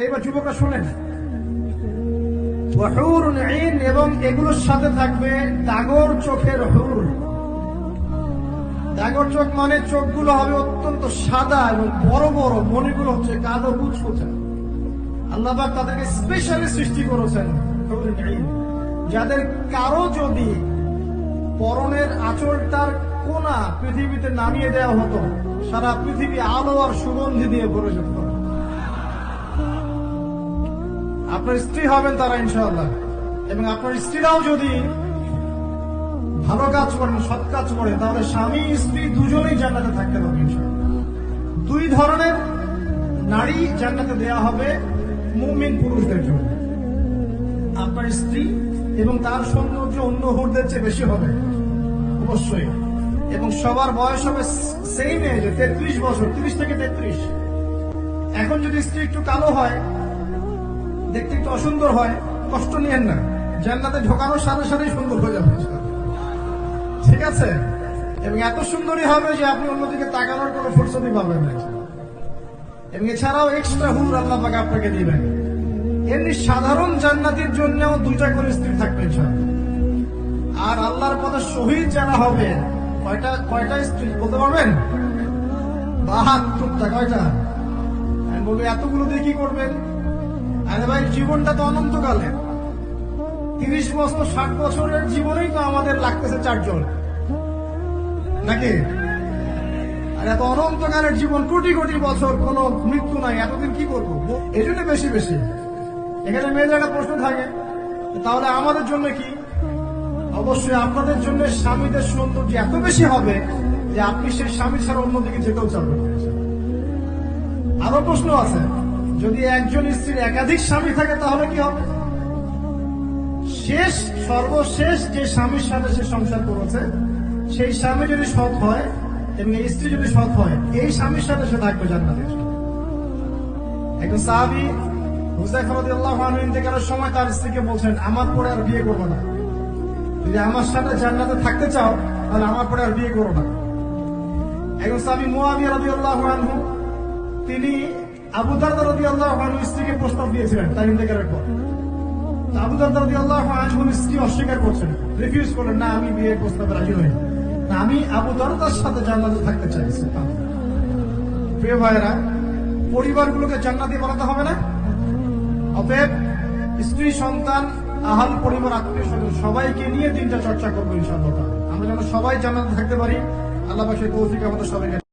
এইবার যুবকরা শোনেন, হুরুন আইন, এবং এগুলোর সাথে থাকবে দাগর চোখের হুর। দাগর চোখ মানে চোখগুলো হবে অত্যন্ত সাদা এবং বড় বড়, মনিগুলো হচ্ছে কালো কুচকুচে। আল্লাহ পাক তাদেরকে স্পেশালি সৃষ্টি করেছেন হুরুন আইন, যাদের কারো যদি পরনের আঁচলটার কোনা পৃথিবীতে নামিয়ে দেওয়া হতো, সারা পৃথিবী আলো আর সুগন্ধি দিয়ে ভরে যেত। আপনার স্ত্রী হবেন তারা ইনশাআল্লাহ, এবং আপনার স্ত্রীরাও যদি ভালো কাজ করেন, সৎ কাজ করেন, তাহলে স্বামী স্ত্রী দুজনেই জান্নাতে থাকতে পারবে ইনশাআল্লাহ। দুই ধরনের নারী জান্নাতে দেয়া হবে মুমিন পুরুষদের জন্য। আপনার স্ত্রী, এবং তার সৌন্দর্য অন্য হুরদের চেয়ে বেশি হবে অবশ্যই, এবং সবার বয়স হবে সেম এজে, 33 বছর, 30 থেকে 33। এখন যদি স্ত্রী একটু কালো হয়, দেখতে একটু অসুন্দর হয়, কষ্ট নিয়েন না, জান্নাতে ঢোকানোর সাথে সাথেই সুন্দর হয়ে যাবে, ঠিক আছে? এবং এত সুন্দরী হবে যে আপনি অন্যদিকে তাকানোর কোনো ফুরসতই পাবেন না। এবং এছাড়াও এক্সট্রা হুর আল্লাহ পাক আপনাকে দিবেন। এমনি সাধারণ জান্নাতের জন্যও 2টা করে স্ত্রী থাকবে ইনশাআল্লাহ। আর আল্লাহর পথে শহীদ যারা হবে, কয়টা স্ত্রী বলতে পারবেন? 72টা। কয়টা? আমি বলবো এতগুলো দিয়ে কি করবেন? আরে ভাই, জীবনটা তো অনন্তকালে, 30 বছর 60 বছরের জীবনেই তো আমাদের লাগতেছে 4 জন, নাকি? আর এত অনন্তকালের জীবন, কোটি কোটি বছর, কোন মৃত্যু নাই, এতদিন কি করবো? এই জন্য বেশি বেশি এখানে মেয়েদের একটা প্রশ্ন থাকে, তাহলে আমাদের জন্য কি? অবশ্যই আপনাদের জন্য স্বামীদের সৌন্দর্য এত বেশি হবে যে আপনি সেই স্বামী ছাড়া অন্যদিকে যেতেও চাবেন। আরো প্রশ্ন আছে, যদি একজন স্ত্রীর একাধিক স্বামী থাকে তাহলে কি হবে? সর্বশেষ যে স্বামীর সাথে সে সংসার করেছে, সেই স্বামী যদি সৎ হয় এবং এই স্ত্রী যদি সৎ হয়, এই স্বামীর সাথে সে থাকবে জান্নাতে। একজন সাহাবী হুযায়ফা রাদিয়াল্লাহু আনহু ইন্তেকালের সময় তার স্ত্রীকে বলছেন, আমার পরে আর বিয়ে করবো না, যদি আমার সাথে জান্নাতে থাকতে চাও তাহলে আমার পরে আর বিয়ে করো না। একজন সাহাবী মুআবিয়া রাদিয়াল্লাহু আনহু, তিনি আবু দারদা রাদিয়াল্লাহু আনহু স্ত্রীকে প্রস্তাব দিয়েছিলেন তার ইন্তেকালের পর। আবু দারদা রাদিয়াল্লাহু আনহু স্ত্রী অস্বীকার করছেন, রিফিউজ করলেন, না আমি বিয়ের প্রস্তাবে রাজি নই, না আমি আবু দারদার সাথে জান্নাতে থাকতে চাইছি। প্রিয় ভাইয়েরা, পরিবারগুলোকে জান্নাতি বানাতে হবে না? অতএব স্ত্রী, সন্তান, আহাল পরিবার, আত্মীয় স্বজন সবাইকে নিয়ে দিনটা চর্চা করবো ইনশাআল্লাহ। আমরা যেন সবাই জান্নাতে থাকতে পারি, আল্লাহ পাক সেই তৌফিক আমাদের সবাইকে